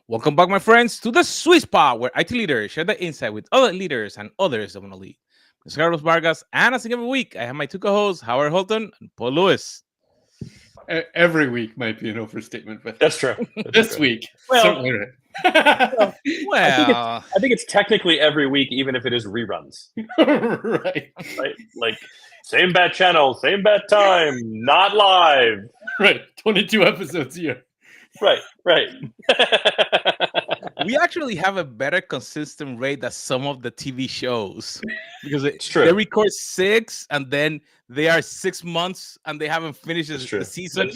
Welcome back, my friends, to the Swiss Pod, where IT leaders share the insight with other leaders and others that want to lead. It's Carlos Vargas, and as in every week, I have my two co-hosts, Howard Holton and Paul Lewis. Every week might be an overstatement, but That's true. this week, Well- certainly right. Well, I think it's technically every week, even if it is reruns. Right, Right? Like same bat channel, same bat time, not live. right. 22 episodes a year. Right. we actually have a better consistent rate than some of the TV shows because true. they record 6 and then they are 6 months and they haven't finished That's the true. season.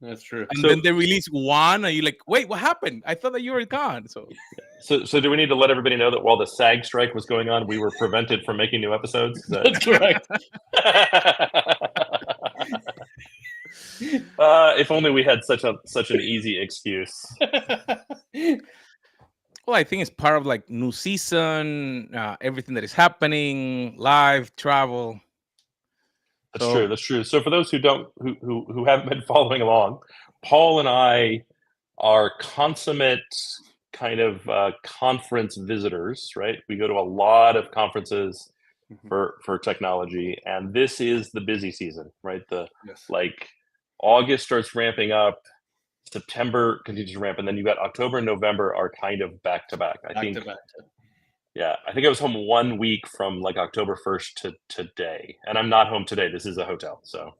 That's true. And So- then they release one, and you're like, "Wait, what happened? I thought that you were gone." So So do we need to let everybody know that while the SAG strike was going on, we were prevented from making new episodes? Is that- That's correct. If only we had such an easy excuse. well, I think it's part of like new season, everything that is happening, live travel. That's true. So for those who haven't been following along, Paul and I are consummate kind of conference visitors, right? We go to a lot of conferences for technology, and this is the busy season, right? Yes. Like August starts ramping up, September continues to ramp, and then you got October and November are kind of back to back. I think I was home 1 week from like October 1st to today, and I'm not home today. This is a hotel, so.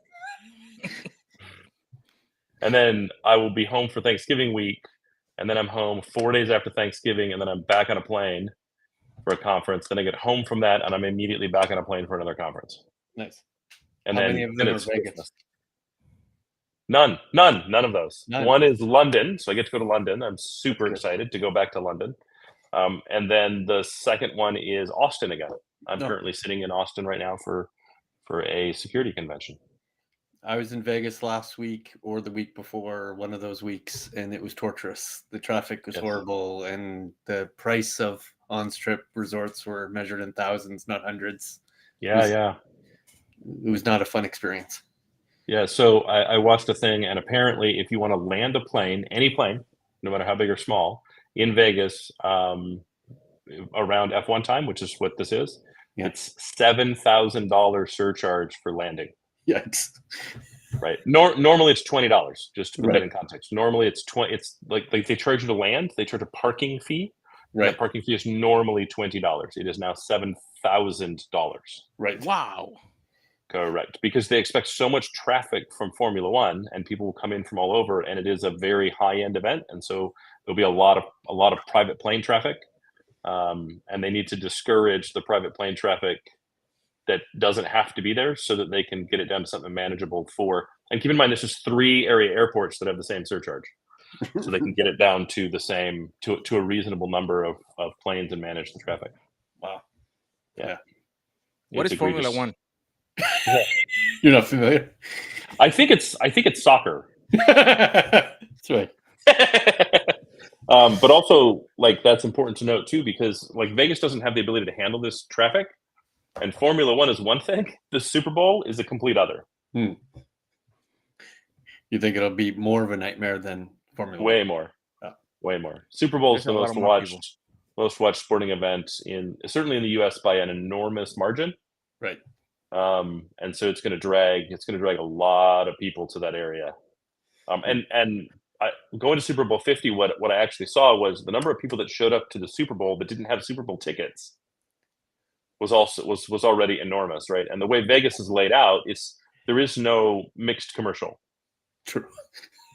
And then I will be home for Thanksgiving week, and then I'm home 4 days after Thanksgiving, and then I'm back on a plane for a conference. Then I get home from that, and I'm immediately back on a plane for another conference. Nice. And How then, many of then them are it's Vegas? Christmas. None of those. None. One is London, so I get to go to London. I'm super excited to go back to London. And then the second one is Austin again. I'm Oh. currently sitting in Austin right now for a security convention. I was in Vegas last week or the week before, one of those weeks, and it was torturous. The traffic was Yes. horrible, and the price of on-strip resorts were measured in thousands, not hundreds. Yeah. It was not a fun experience. Yeah, so I watched a thing, and apparently if you want to land a plane, any plane, no matter how big or small, in Vegas around F1 time, which is what this is, Yeah. it's $7,000 surcharge for landing, Yikes. right? Normally it's $20, just to put that Right. in context. Normally it's it's like they charge you to land, they charge a parking fee. and Right. That parking fee is normally $20. It is now $7,000. Right. Wow. Correct, because they expect so much traffic from Formula One, and people will come in from all over, and it is a very high-end event, and so there'll be a lot of private plane traffic, and they need to discourage the private plane traffic that doesn't have to be there, so that they can get it down to something manageable for. And keep in mind, this is 3 area airports that have the same surcharge, so they can get it down to the same to a reasonable number of planes and manage the traffic. Wow. What It's is Formula egregious. One? You're not familiar? I think it's soccer. That's right. But also, like, that's important to note too, because like Vegas doesn't have the ability to handle this traffic, and Formula One is one thing. The Super Bowl is a complete other. You think it'll be more of a nightmare than Formula Way One? more, Oh. way more. Super Bowl is There's the a lot most of more people. watched sporting event certainly in the U.S. by an enormous margin. Right. And so it's going to drag a lot of people to that area. And going to Super Bowl 50, what I actually saw was the number of people that showed up to the Super Bowl but didn't have Super Bowl tickets was already enormous, right? And the way Vegas is laid out is there is no mixed commercial, True.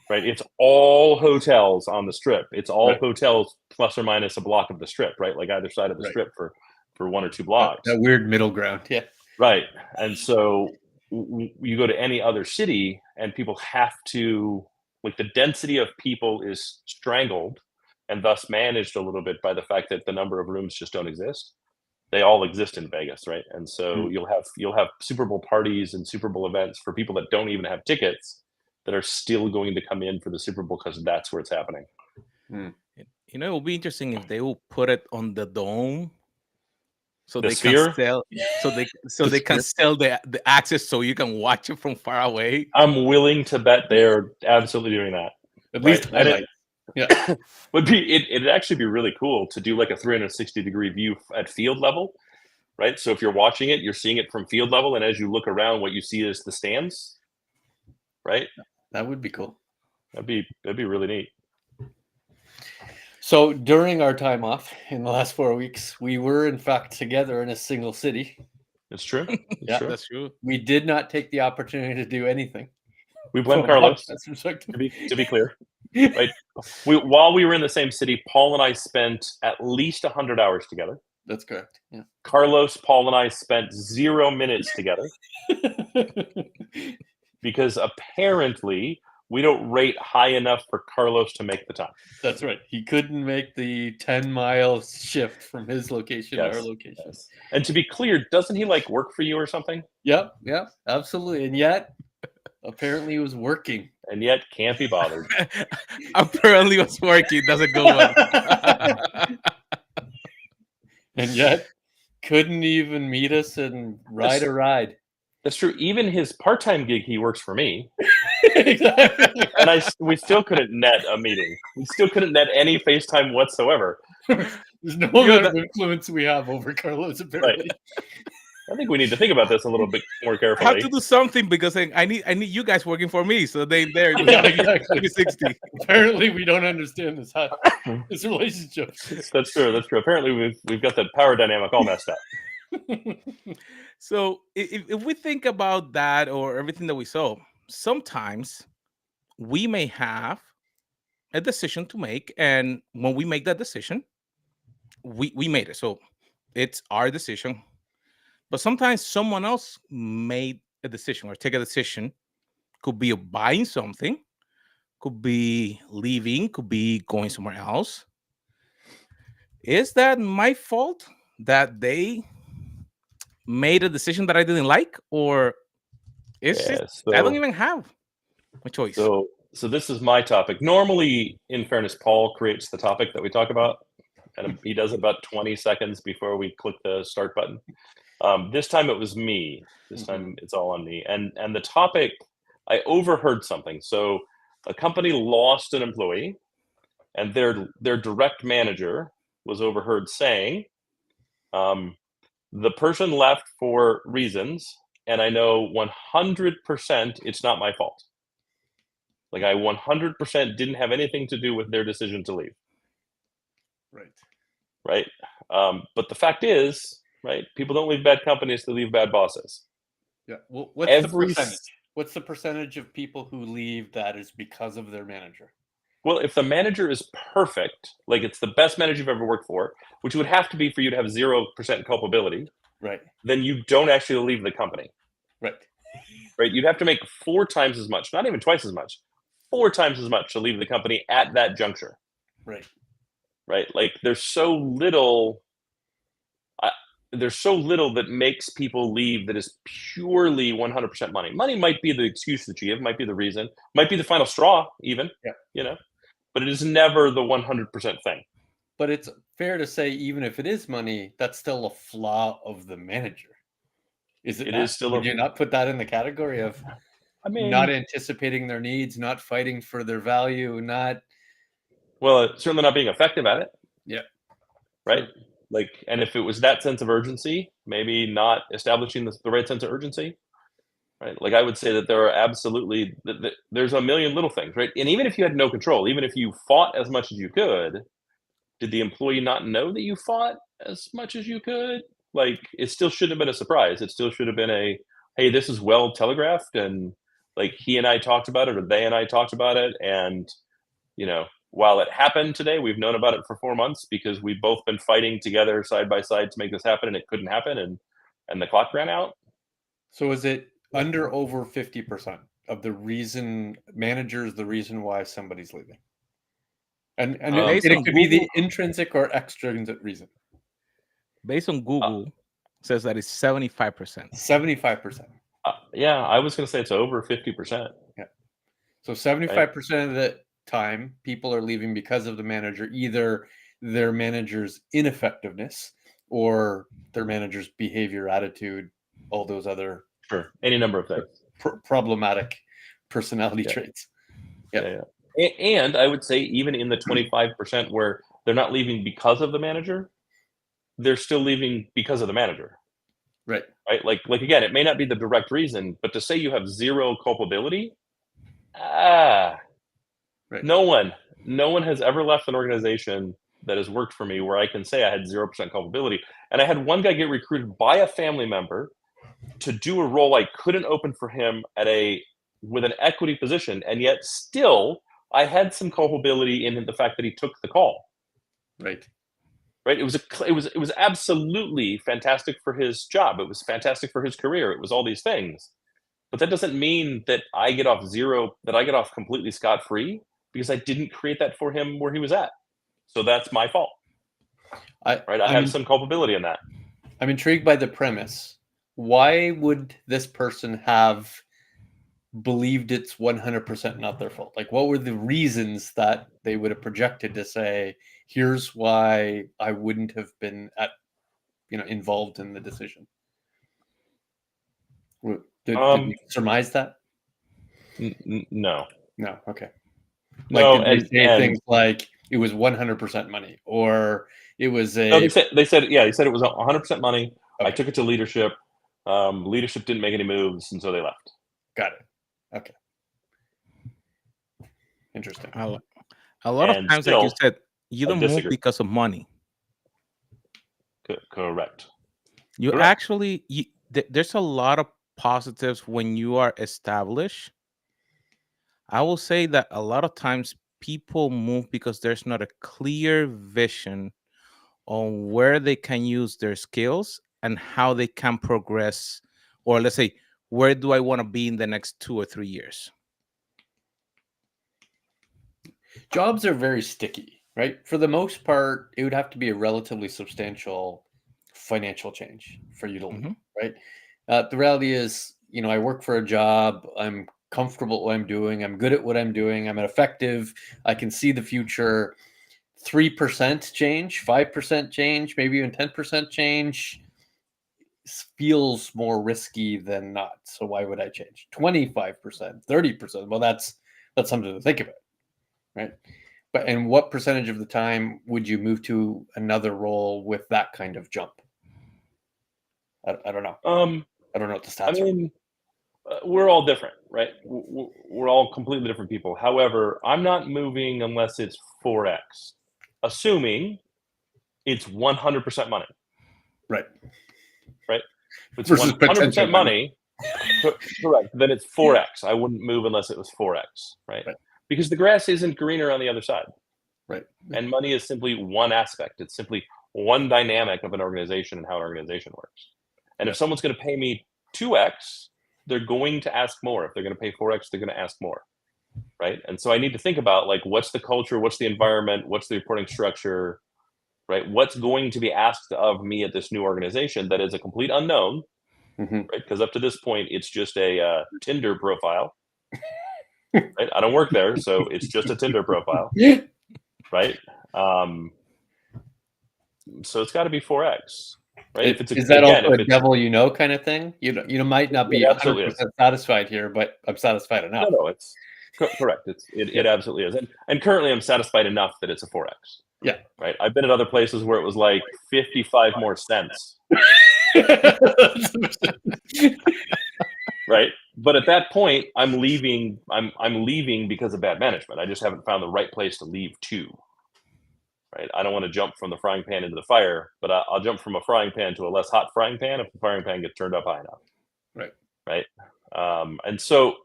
right? It's all hotels on the strip. It's all Right. hotels plus or minus a block of the strip, right? Like either side of the Right. strip for 1 or 2 blocks. That weird middle ground. Yeah. Right. And so you go to any other city and people have to, like, the density of people is strangled and thus managed a little bit by the fact that the number of rooms just don't exist. They all exist in Vegas, right? And so you'll have Super Bowl parties and Super Bowl events for people that don't even have tickets that are still going to come in for the Super Bowl because that's where it's happening. You know, it will be interesting if they will put it on the dome, so The they sphere? can sell, so they can sell the access, so you can watch it from far away. I'm willing to bet they're absolutely doing that. At least Right. highlights. Yeah. It'd actually be really cool to do like a 360-degree view at field level, right? So if you're watching it, you're seeing it from field level, and as you look around, what you see is the stands, right? That would be cool. That'd be really neat. So during our time off in the last 4 weeks, we were in fact together in a single city. It's true. It's Yeah, true. That's true. We did not take the opportunity to do anything. We blame from a Carlos. podcast perspective. To be clear, right? While we were in the same city, Paul and I spent at least 100 hours together. That's correct. Yeah. Carlos, Paul, and I spent 0 minutes together because apparently we don't rate high enough for Carlos to make the time. That's right. He couldn't make the 10-mile shift from his location to Yes, our location. yes. And to be clear, doesn't he like work for you or something? Yep, absolutely. And yet, apparently, he was working. And yet can't be bothered. Apparently, what's working doesn't go well. And yet, couldn't even meet us and ride a ride. That's true. Even his part-time gig, he works for me. Exactly. And we still couldn't net a meeting. We still couldn't net any FaceTime whatsoever. There's no amount of influence we have over Carlos, apparently. I think we need to think about this a little bit more I carefully. have to do something because I need you guys working for me, so there. Yeah, exactly. 360. Apparently, we don't understand this relationship. That's true. That's true. Apparently, we've got the power dynamic all messed up. So if we think about that or everything that we saw, sometimes we may have a decision to make, and when we make that decision, we made it. So it's our decision. But sometimes someone else made a decision or take a decision. Could be buying something, could be leaving, could be going somewhere else. Is that my fault that they made a decision that I didn't like, or is it I don't even have a choice? So this is my topic. Normally, in fairness, Paul creates the topic that we talk about, and he does it about 20 seconds before we click the start button. This time it was me. This time it's all on me. And the topic, I overheard something. So a company lost an employee, and their direct manager was overheard saying, the person left for reasons, and I know 100% it's not my fault. Like I 100% didn't have anything to do with their decision to leave. Right. But the fact is, right, people don't leave bad companies, they leave bad bosses. Yeah. Well, what's the percentage? What's the percentage of people who leave that is because of their manager? Well, if the manager is perfect, like it's the best manager you've ever worked for, which would have to be for you to have 0% culpability, right? Then you don't actually leave the company. Right. Right. You'd have to make 4 times as much, not even twice as much, 4 times as much to leave the company at that juncture. Right. Right. Like there's so little that makes people leave that is purely 100% money. Money might be the excuse that you give, might be the reason, might be the final straw even, but it is never the 100% thing. But it's fair to say, even if it is money, that's still a flaw of the manager. Is it? It not? is still. Would you not put that in the category of, not anticipating their needs, not fighting for their value, not? Well, certainly not being effective at it. Yeah. Right. Like, and if it was that sense of urgency, maybe not establishing the right sense of urgency. Right. Like I would say that there are absolutely there's a million little things, right? And even if you had no control, even if you fought as much as you could, did the employee not know that you fought as much as you could? Like it still shouldn't have been a surprise. It still should have been a, hey, this is well telegraphed, and like he and I talked about it, or they and I talked about it, and while it happened today, we've known about it for 4 months because we've both been fighting together side by side to make this happen, and it couldn't happen, and the clock ran out. So is it under over 50% of the reason managers the reason why somebody's leaving? And it could be the intrinsic or extrinsic reason. Based on Google, says that it's 75%. 75%. Yeah, I was going to say it's over 50%. Yeah. So 75% of the time, people are leaving because of the manager, either their manager's ineffectiveness or their manager's behavior, attitude, all those other any number of things, problematic personality traits. Yeah. And I would say even in the 25% where they're not leaving because of the manager, they're still leaving because of the manager. Right. Right? Like again, it may not be the direct reason, but to say you have zero culpability, Right. no one has ever left an organization that has worked for me where I can say I had 0% culpability. And I had one guy get recruited by a family member to do a role I couldn't open for him with an equity position, and yet still I had some culpability in the fact that he took the call. Right. Right? It was absolutely fantastic for his job. It was fantastic for his career. It was all these things. But that doesn't mean that I get off completely scot-free because I didn't create that for him where he was at. So that's my fault. I have some culpability in that. I'm intrigued by the premise. Why would this person have believed it's 100% not their fault? Like, what were the reasons that they would have projected to say, here's why I wouldn't have been involved in the decision? Did you surmise that? No. No. Okay. No, did they say things like it was 100% money, or it was a? No, they said it was 100% money. Okay. I took it to leadership. Leadership didn't make any moves, and so they left. Got it. Okay. Interesting. A lot of times, like you said, you don't move because of money. Correct. Actually, there's a lot of positives when you are established. I will say that a lot of times people move because there's not a clear vision on where they can use their skills and how they can progress, or let's say, where do I want to be in the next 2 or 3 years? Jobs are very sticky, right? For the most part, it would have to be a relatively substantial financial change for you to leave, right? The reality is, I work for a job. I'm comfortable at what I'm doing. I'm good at what I'm doing. I'm effective. I can see the future. 3% change, 5% change, maybe even 10% change feels more risky than not. So why would I change? 25%, 30%. Well, that's something to think about, right? And what percentage of the time would you move to another role with that kind of jump? I don't know. I don't know what the stats are. We're all different, right? We're all completely different people. However, I'm not moving unless it's 4x, assuming it's 100% money. Right. Right. If it's 100% money, correct, then it's 4x. I wouldn't move unless it was 4x, right? Because the grass isn't greener on the other side. Right. And money is simply one aspect. It's simply one dynamic of an organization and how an organization works. And if someone's going to pay me 2x, they're going to ask more. If they're going to pay 4x, they're going to ask more, right? And so I need to think about, like, what's the culture, what's the environment, what's the reporting structure, right? What's going to be asked of me at this new organization that is a complete unknown, right? Because up to this point, it's just a Tinder profile, right? I don't work there, so it's just a Tinder profile, right? So it's got to be 4x. Right? Is that also a devil you know kind of thing? You might not be 100% satisfied here, but I'm satisfied enough. No, it's correct. It absolutely is, and currently I'm satisfied enough that it's a 4x. Yeah. Right. I've been at other places where it was like 55 more cents. Right. But at that point, I'm leaving. I'm leaving because of bad management. I just haven't found the right place to leave to. Right? I don't want to jump from the frying pan into the fire, but I'll jump from a frying pan to a less hot frying pan if the frying pan gets turned up high enough. Right. Right. And so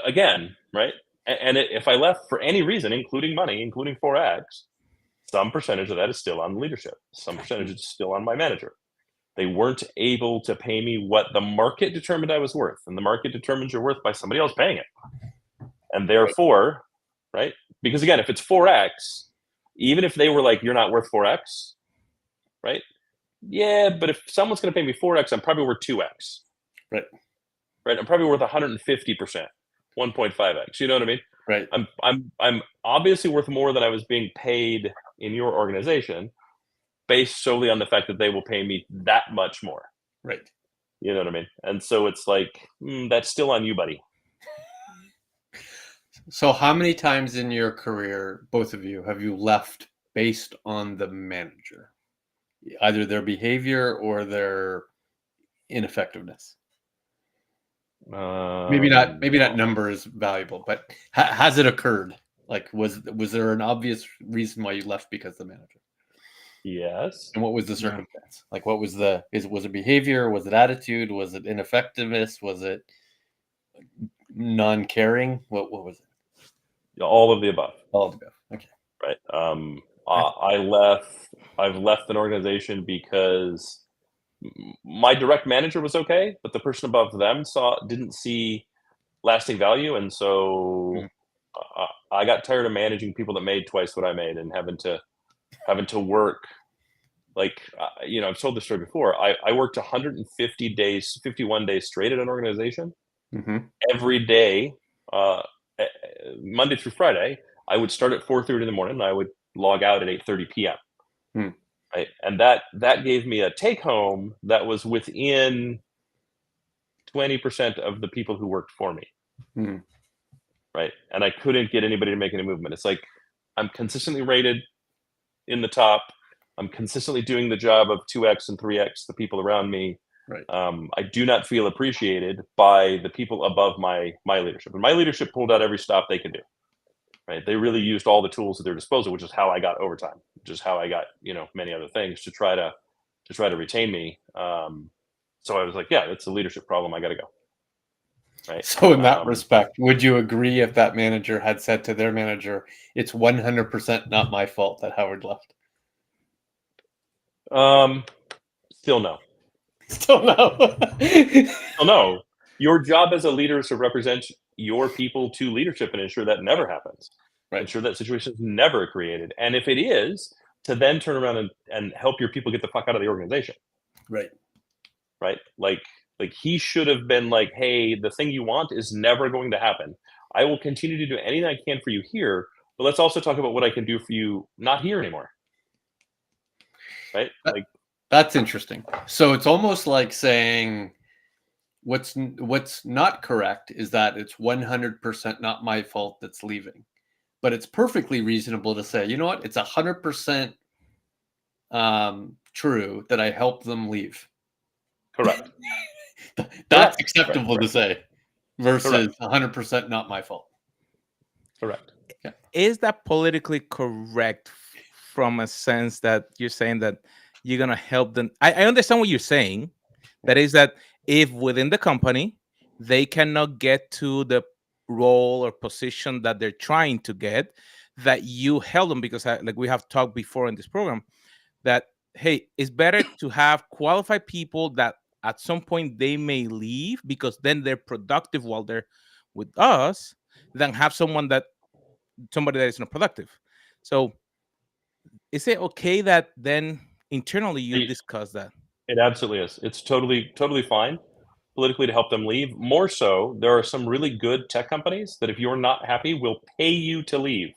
again, right. And if I left for any reason, including money, including 4x, some percentage of that is still on leadership. Some percentage is still on my manager. They weren't able to pay me what the market determined I was worth, and the market determines your worth by somebody else paying it. And therefore, right. Because again, if it's 4x, even if they were like, you're not worth 4x, right? Yeah, but if someone's going to pay me 4x, I'm probably worth 2x. Right. Right. I'm probably worth 150%, 1.5x. You know what I mean? Right. I'm obviously worth more than I was being paid in your organization, based solely on the fact that they will pay me that much more. Right. You know what I mean? And so it's like, that's still on you, buddy. So how many times in your career, both of you, have you left based on the manager? Either their behavior or their ineffectiveness? Maybe not number is valuable, but has it occurred? Like, was there an obvious reason why you left because of the manager? Yes. And what was the circumstance? Like, what was was it behavior? Was it attitude? Was it ineffectiveness? Was it non-caring? What was it? All of the above. All of the above. Okay. Right. I've left an organization because my direct manager was okay, but the person above them didn't see lasting value, and so I got tired of managing people that made twice what I made and having to work. Like, I've told this story before. I worked 150 days, 51 days straight at an organization. Mm-hmm. Every day, Monday through Friday. I would start at 4:30 in the morning, and I would log out at 8:30 p.m. Right, and that gave me a take home that was within 20% of the people who worked for me. Right, and I couldn't get anybody to make any movement. It's like I'm consistently rated in the top. I'm consistently doing the job of 2x and 3x the people around me. Right. I do not feel appreciated by the people above my leadership, and my leadership pulled out every stop they could do. Right, they really used all the tools at their disposal, which is how I got overtime, which is how I got many other things to try to retain me. So I was like, yeah, it's a leadership problem. I got to go. Right. So in that respect, would you agree if that manager had said to their manager, "It's 100% not my fault that Howard left"? Still no. Still no. Still no. Your job as a leader is to represent your people to leadership and ensure that never happens. Right. Ensure that situation is never created. And if it is, to then turn around and help your people get the fuck out of the organization. Right. Right. Like he should have been like, hey, the thing you want is never going to happen. I will continue to do anything I can for you here, but let's also talk about what I can do for you not here anymore. Right. Like, that's interesting. So it's almost like saying what's not correct is that it's 100% not my fault that's leaving. But it's perfectly reasonable to say, you know what? It's 100% true that I helped them leave. Correct. That's acceptable to say versus 100% not my fault. Correct. Yeah. Is that politically correct from a sense that you're saying that you're going to help them? I understand what you're saying. That is that if within the company, they cannot get to the role or position that they're trying to get, that you help them, because like we have talked before in this program, that, hey, it's better to have qualified people that at some point they may leave because then they're productive while they're with us, than have somebody that is not productive. So is it okay that then internally you discuss that? It absolutely is. It's totally fine politically to help them leave. More so, there are some really good tech companies that if you're not happy, will pay you to leave.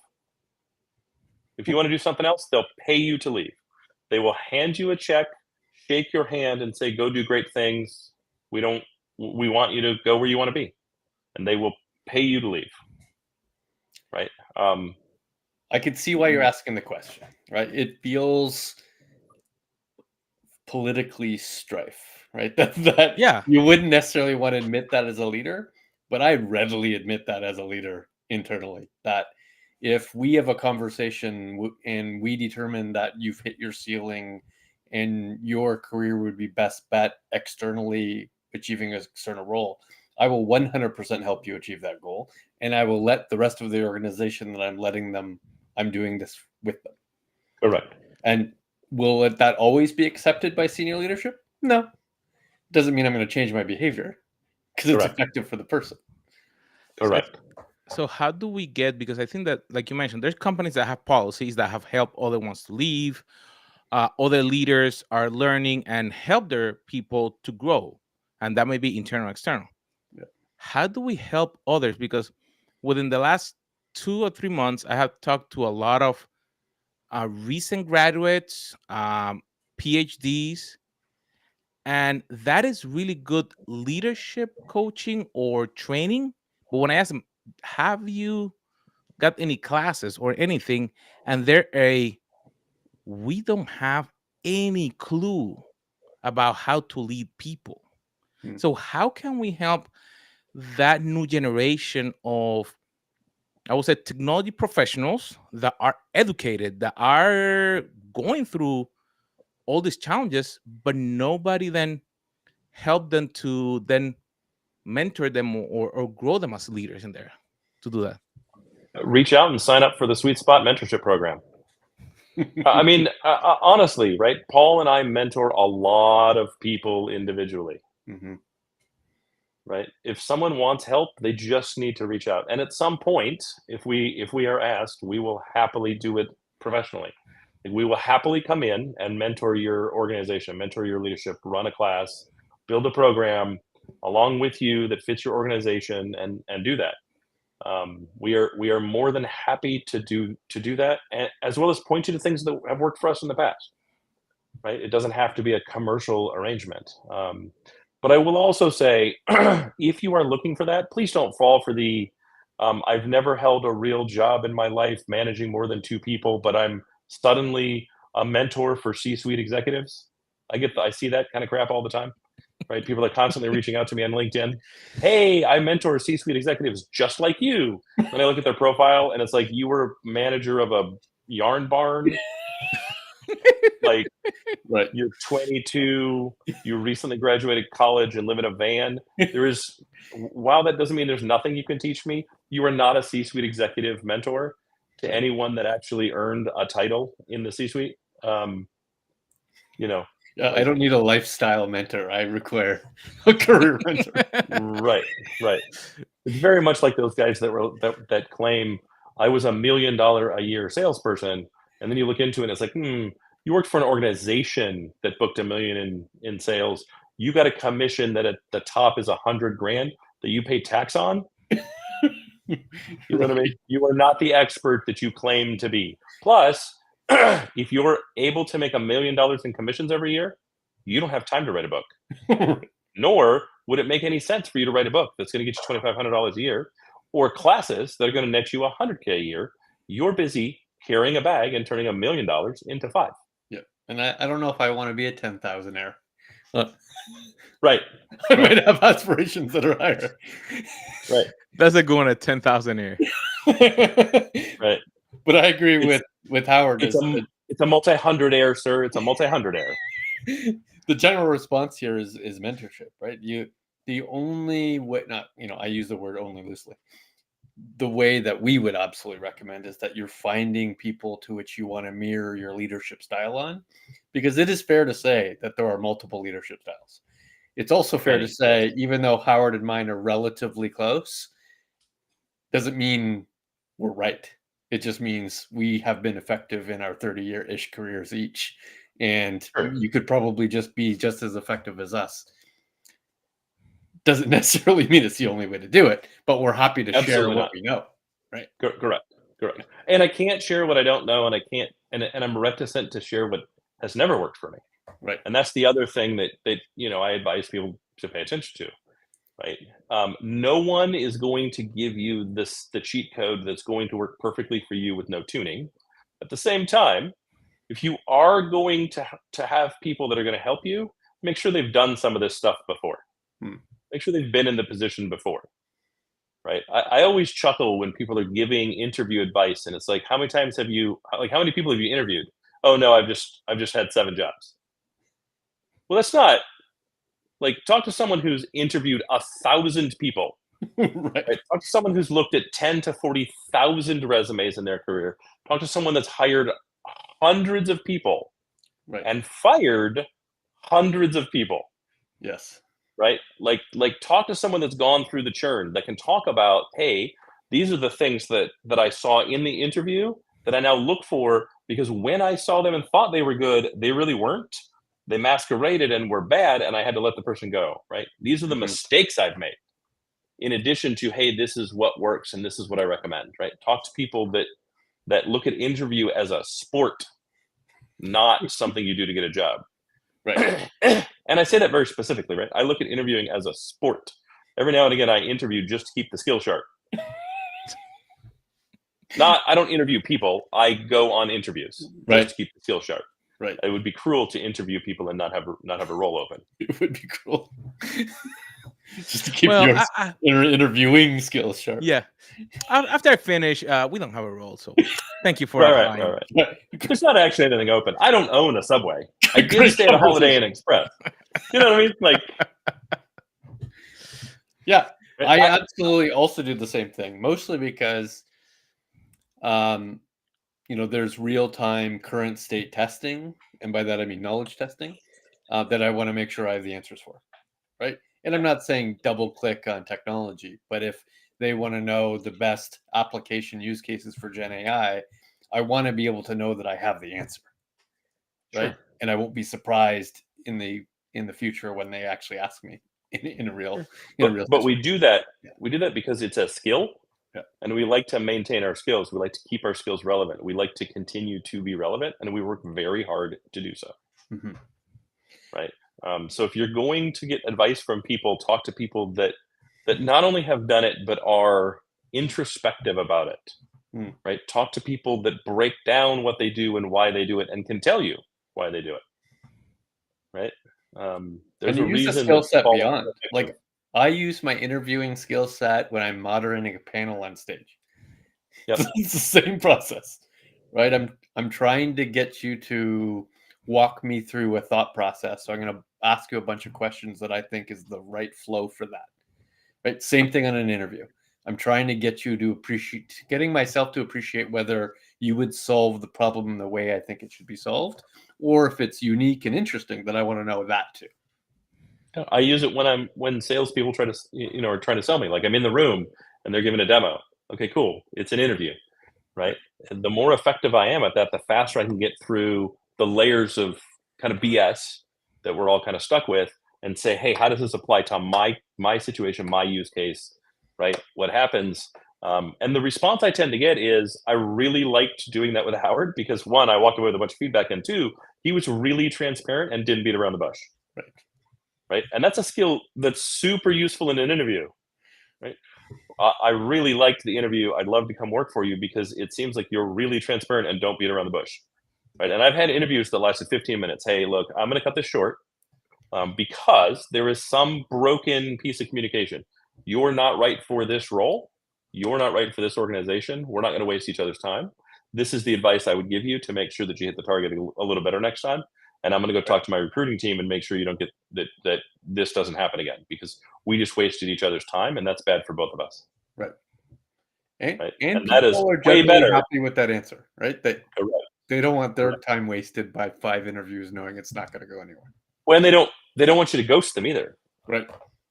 If you want to do something else, they'll pay you to leave. They will hand you a check, shake your hand, and say, go do great things. We want you to go where you want to be. And they will pay you to leave. Right? I could see why you're asking the question, right? It feels politically strife, right? That yeah, you wouldn't necessarily want to admit that as a leader, but I readily admit that as a leader internally, that if we have a conversation and we determine that you've hit your ceiling and your career would be best bet externally achieving an external role, I will 100% help you achieve that goal. And I will let the rest of the organization that I'm doing this with them. Correct. And will that always be accepted by senior leadership? No. Doesn't mean I'm going to change my behavior because it's effective for the person. Correct. So how do we get, because I think that, like you mentioned, there's companies that have policies that have helped other ones to leave. Other leaders are learning and help their people to grow. And that may be internal or external. Yeah. How do we help others? Because within the last 2 or 3 months, I have talked to a lot of recent graduates, PhDs, and that is really good leadership coaching or training. But when I ask them, have you got any classes or anything, and we don't have any clue about how to lead people. Hmm. So how can we help that new generation of, I would say, technology professionals that are educated, that are going through all these challenges, but nobody then help them to then mentor them or grow them as leaders in there to do that? Reach out and sign up for the Sweet Spot mentorship program. I mean, honestly, right? Paul and I mentor a lot of people individually, Mhm. right? If someone wants help, they just need to reach out. And at some point, if we are asked, we will happily do it professionally. Like, we will happily come in and mentor your organization, mentor your leadership, run a class, build a program along with you that fits your organization, and do that. We are more than happy to do that, and, as well as point you to things that have worked for us in the past. Right? It doesn't have to be a commercial arrangement. But I will also say, if you are looking for that, please don't fall for the I've never held a real job in my life managing more than 2 people, but I'm suddenly a mentor for C-suite executives. I see that kind of crap all the time. Right? People are constantly reaching out to me on LinkedIn. Hey, I mentor C-suite executives just like you. And I look at their profile, and it's like, you were manager of a yarn barn. Like, Right. you're 22, you recently graduated college and live in a van. While that doesn't mean there's nothing you can teach me, you are not a C-suite executive mentor to anyone that actually earned a title in the C-suite. I don't need a lifestyle mentor. I require a career mentor. Right. It's very much like those guys that claim I was $1 million a year salesperson, and then you look into it and it's like, you worked for an organization that booked $1 million in sales. You got a commission that at the top is $100,000 that you pay tax on. You know what I mean? You are not the expert that you claim to be. Plus, if you're able to make $1 million in commissions every year, you don't have time to write a book. Nor would it make any sense for you to write a book that's going to get you $2,500 a year, or classes that are going to net you $100K a year. You're busy carrying a bag and turning $1 million into 5. Yeah, and I don't know if I want to be a 10,000-aire. Right. I might have aspirations that are higher. Right. That's like going at 10,000 here. Right. But I agree with Howard. It's a multi-hundred-aire, sir. It's a multi-hundred-aire. The general response here is mentorship, right? The only way, I use the word only loosely. The way that we would absolutely recommend is that you're finding people to which you want to mirror your leadership style on, because it is fair to say that there are multiple leadership styles. It's also fair to say, even though Howard and mine are relatively close, doesn't mean we're right. It just means we have been effective in our 30-year-ish careers each. And you could probably just be just as effective as us. Doesn't necessarily mean it's the only way to do it, but we're happy to share what we know. Right. Correct. And I can't share what I don't know, and I can't, and I'm reticent to share what has never worked for me. Right. And that's the other thing that I advise people to pay attention to. Right. No one is going to give you the cheat code that's going to work perfectly for you with no tuning. At the same time, if you are going to have people that are going to help you, make sure they've done some of this stuff before. Make sure they've been in the position before. Right. I always chuckle when people are giving interview advice, and it's like, how many people have you interviewed? Oh no, I've just had 7 jobs. Well, that's not. Like, talk to someone who's interviewed 1,000 people. Right. Talk to someone who's looked at 10 to 40,000 resumes in their career. Talk to someone that's hired hundreds of people and fired hundreds of people. Yes. Right? Like talk to someone that's gone through the churn, that can talk about, hey, these are the things that I saw in the interview that I now look for, because when I saw them and thought they were good, they really weren't. They masqueraded and were bad, and I had to let the person go. Right? These are the mistakes I've made. In addition to, hey, this is what works and this is what I recommend. Right? Talk to people that look at interview as a sport, not something you do to get a job. Right. And I say that very specifically, right? I look at interviewing as a sport. Every now and again, I interview just to keep the skill sharp. I don't interview people. I go on interviews Right. just to keep the skills sharp. Right. It would be cruel to interview people and not have a role open. It would be cruel. Just to keep Well, your interviewing skills sharp. yeah. After I finish, we don't have a role, so thank you for Right. applying. There's not actually anything open. I don't own a Subway. I did Great stay at a Holiday conversation. Inn Express. You know what I mean? Like, Yeah, I absolutely also do the same thing, mostly because, there's real-time current state testing, and by that I mean knowledge testing, that I want to make sure I have the answers for, right? And I'm not saying double click on technology, but if they want to know the best application use cases for Gen AI, I want to be able to know that I have the answer, right? Sure. And I won't be surprised in the future when they actually ask me in a real but we do that. Yeah. We do that because it's a skill, Yeah. and we like to maintain our skills. We like to keep our skills relevant. We like to continue to be relevant, and we work very hard to do so. Mhm. Right. So if you're going to get advice from people, talk to people that not only have done it but are introspective about it. Mm. Right. Talk to people that break down what they do and why they do it, and can tell you why they do it. Right. There's And a you use a reason skill that set Paul- beyond. Like, I use my interviewing skill set when I'm moderating a panel on stage. Yep. It's the same process, right? I'm trying to get you to walk me through a thought process. So I'm going to ask you a bunch of questions that I think is the right flow for that. Right? Same thing on an interview. I'm trying to get you to getting myself to appreciate whether you would solve the problem the way I think it should be solved, or if it's unique and interesting, that I want to know that too. I use it when salespeople try to, are trying to sell me. Like, I'm in the room and they're giving a demo. Okay, cool. It's an interview, right? And the more effective I am at that, the faster I can get through the layers of kind of BS that we're all kind of stuck with, and say, hey, how does this apply to my situation, my use case, right? What happens? And the response I tend to get is, I really liked doing that with Howard, because one, I walked away with a bunch of feedback, and two, he was really transparent and didn't beat around the bush. Right. And that's a skill that's super useful in an interview. Right. I really liked the interview. I'd love to come work for you because it seems like you're really transparent and don't beat around the bush. Right. And I've had interviews that lasted 15 minutes. Hey, look, I'm going to cut this short because there is some broken piece of communication. You're not right for this role. You're not right for this organization. We're not going to waste each other's time. This is the advice I would give you to make sure that you hit the target a little better next time. And I'm going to go talk to my recruiting team and make sure you don't get that this doesn't happen again, because we just wasted each other's time, and that's bad for both of us. Right. And And that is people are way generally better. happy with that answer, right? Correct. They don't want their time wasted by 5 interviews knowing it's not going to go anywhere. When they don't want you to ghost them either. Right.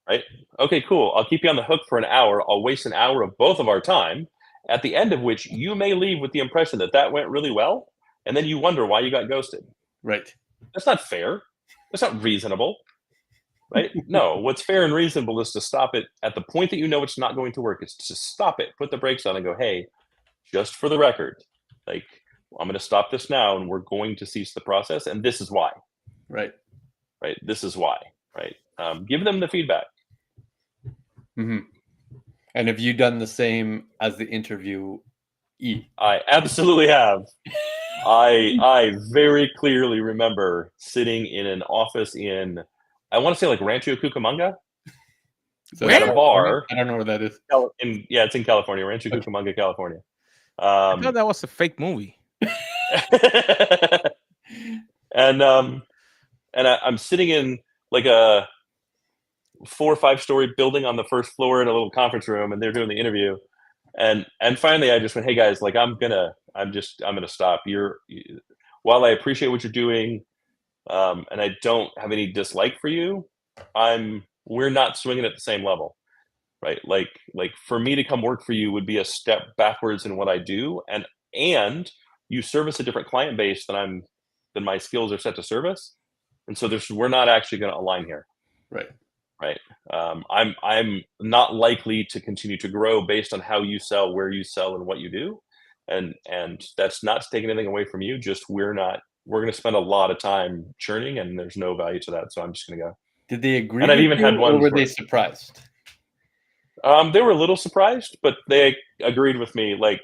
Right. Okay, cool. I'll keep you on the hook for an hour. I'll waste an hour of both of our time, at the end of which you may leave with the impression that went really well, and then you wonder why you got ghosted. Right. That's not fair. That's not reasonable. Right? No, what's fair and reasonable is to stop it at the point that you know it's not going to work. It's to stop it, put the brakes on, and go, hey, just for the record, like, I'm going to stop this now, and we're going to cease the process, and this is why. Right. Right? This is why. Right? Give them the feedback. Mm-hmm. And have you done the same as the interviewee? I absolutely have. I very clearly remember sitting in an office in, I want to say, like, Rancho Cucamonga. So At a bar. I don't know where that is. It's in California, Rancho Cucamonga, California. I thought that was a fake movie. And I'm sitting in like a 4 or 5 story building on the first floor in a little conference room, and they're doing the interview. And finally I just went, hey guys, like, I'm gonna stop. While I appreciate what you're doing, and I don't have any dislike for you, we're not swinging at the same level. Right? Like for me to come work for you would be a step backwards in what I do, and you service a different client base than my skills are set to service. And so we're not actually going to align here. Right. Right. I'm not likely to continue to grow based on how you sell, where you sell, and what you do. And that's not to take anything away from you. Just we're going to spend a lot of time churning, and there's no value to that. So I'm just going to go. Did they agree? And I've even had one. Or were they surprised? They were a little surprised, but they agreed with me. Like,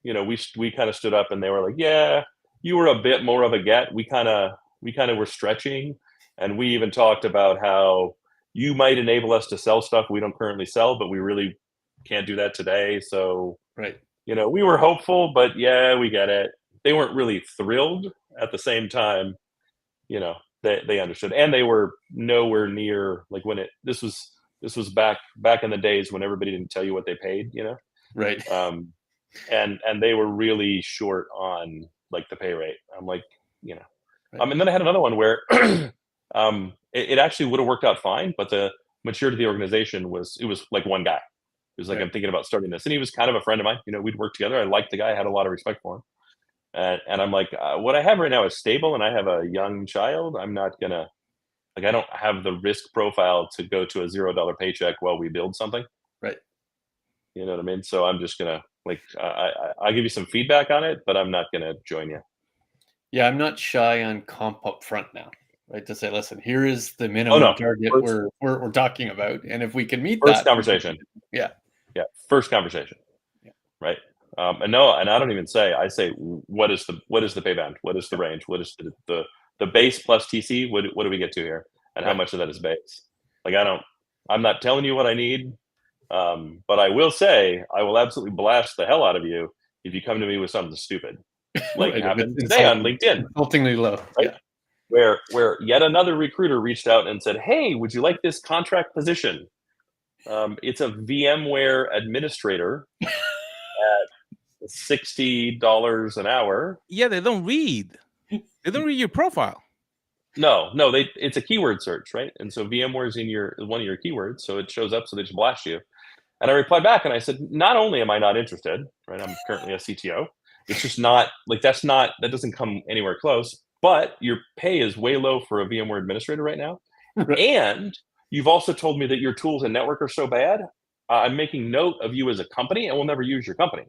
we kind of stood up and they were like, yeah, you were a bit more of a get. We kind of were stretching, and we even talked about how you might enable us to sell stuff we don't currently sell, but we really can't do that today. So Right. we were hopeful, but yeah, we get it. They weren't really thrilled. At the same time, they understood, and they were nowhere near like when this was back in the days when everybody didn't tell you what they paid, Right. and they were really short on like the pay rate. I'm like, Right. and then I had another one where it actually would have worked out fine, but the maturity of the organization was like one guy. He was like, Right. I'm thinking about starting this, and he was kind of a friend of mine. We'd worked together. I liked the guy. I had a lot of respect for him. And I'm like, what I have right now is stable, and I have a young child. I'm not gonna I don't have the risk profile to go to a $0 paycheck while we build something. Right. You know what I mean? So I'm just gonna I'll give you some feedback on it, but I'm not gonna join you. Yeah, I'm not shy on comp up front now, right? To say, listen, here is the minimum target we're talking about, and if we can meet First that conversation. Yeah. First conversation. Yeah. Right. And I don't even say. I say, what is the pay band? What is the range? What is the base plus TC? What do we get to here? And how much of that is base? Like I'm not telling you what I need, but I will say I will absolutely blast the hell out of you if you come to me with something stupid, like happened today on LinkedIn. Insultingly low. Right? Yeah. Where yet another recruiter reached out and said, "Hey, would you like this contract position? It's a VMware administrator at $60 an hour." Yeah, they don't read. They don't read your profile. No, it's a keyword search, right? And so VMware is in one of your keywords, so it shows up, so they just blast you. And I replied back and I said, not only am I not interested, right? I'm currently a CTO. It's just not like that doesn't come anywhere close. But your pay is way low for a VMware administrator right now, Right. and you've also told me that your tools and network are so bad. I'm making note of you as a company, and we'll never use your company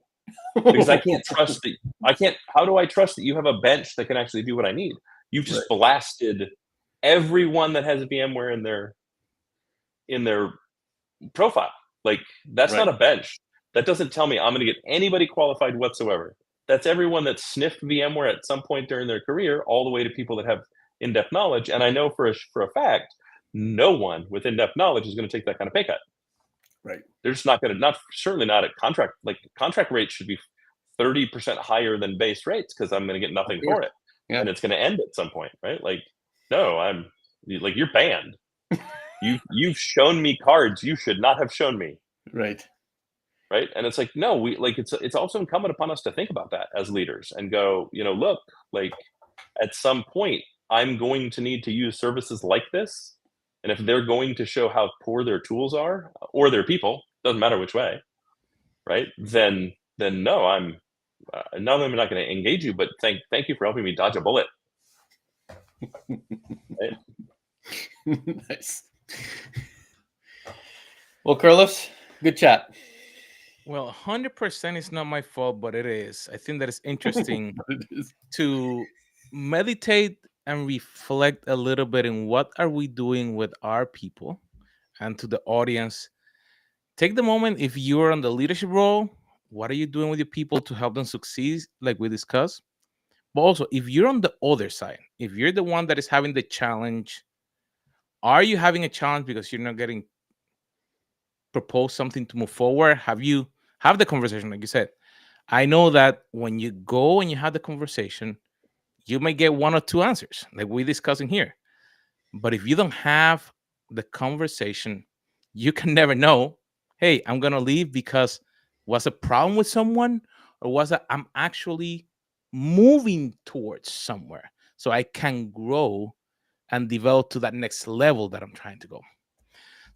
because I can't trust that. How do I trust that you have a bench that can actually do what I need? You've just blasted everyone that has VMware in their profile. Like that's not a bench. That doesn't tell me I'm going to get anybody qualified whatsoever. That's everyone that sniffed VMware at some point during their career, all the way to people that have in-depth knowledge. And I know for a fact, no one with in-depth knowledge is going to take that kind of pay cut. Right. They're just not going to. Certainly not at contract. Like contract rates should be 30% higher than base rates because I'm going to get nothing for it. Yeah. And it's going to end at some point, right? Like, no, you're banned. You've shown me cards you should not have shown me. Right. Right. And it's like, no, it's also incumbent upon us to think about that as leaders and go, look, like at some point I'm going to need to use services like this. And if they're going to show how poor their tools are or their people, doesn't matter which way, right? Then no, I'm not only am I not going to engage you, but thank you for helping me dodge a bullet. Right? Nice. Well, Carlos, good chat. Well, 100% is not my fault, but it is. I think that it's interesting to meditate and reflect a little bit in what are we doing with our people. And to the audience, take the moment, if you're on the leadership role, what are you doing with your people to help them succeed, like we discussed? But also, if you're on the other side, if you're the one that is having the challenge, are you having a challenge because you're not getting proposed something to move forward? Have the conversation, like you said. I know that when you go and you have the conversation, you may get one or two answers, like we're discussing here. But if you don't have the conversation, you can never know, hey, I'm going to leave because was a problem with someone, or was it I'm actually moving towards somewhere so I can grow and develop to that next level that I'm trying to go.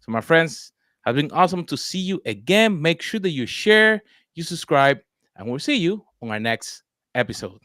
So my friends, has been awesome to see you again. Make sure that you share, you subscribe, and we'll see you on our next episode.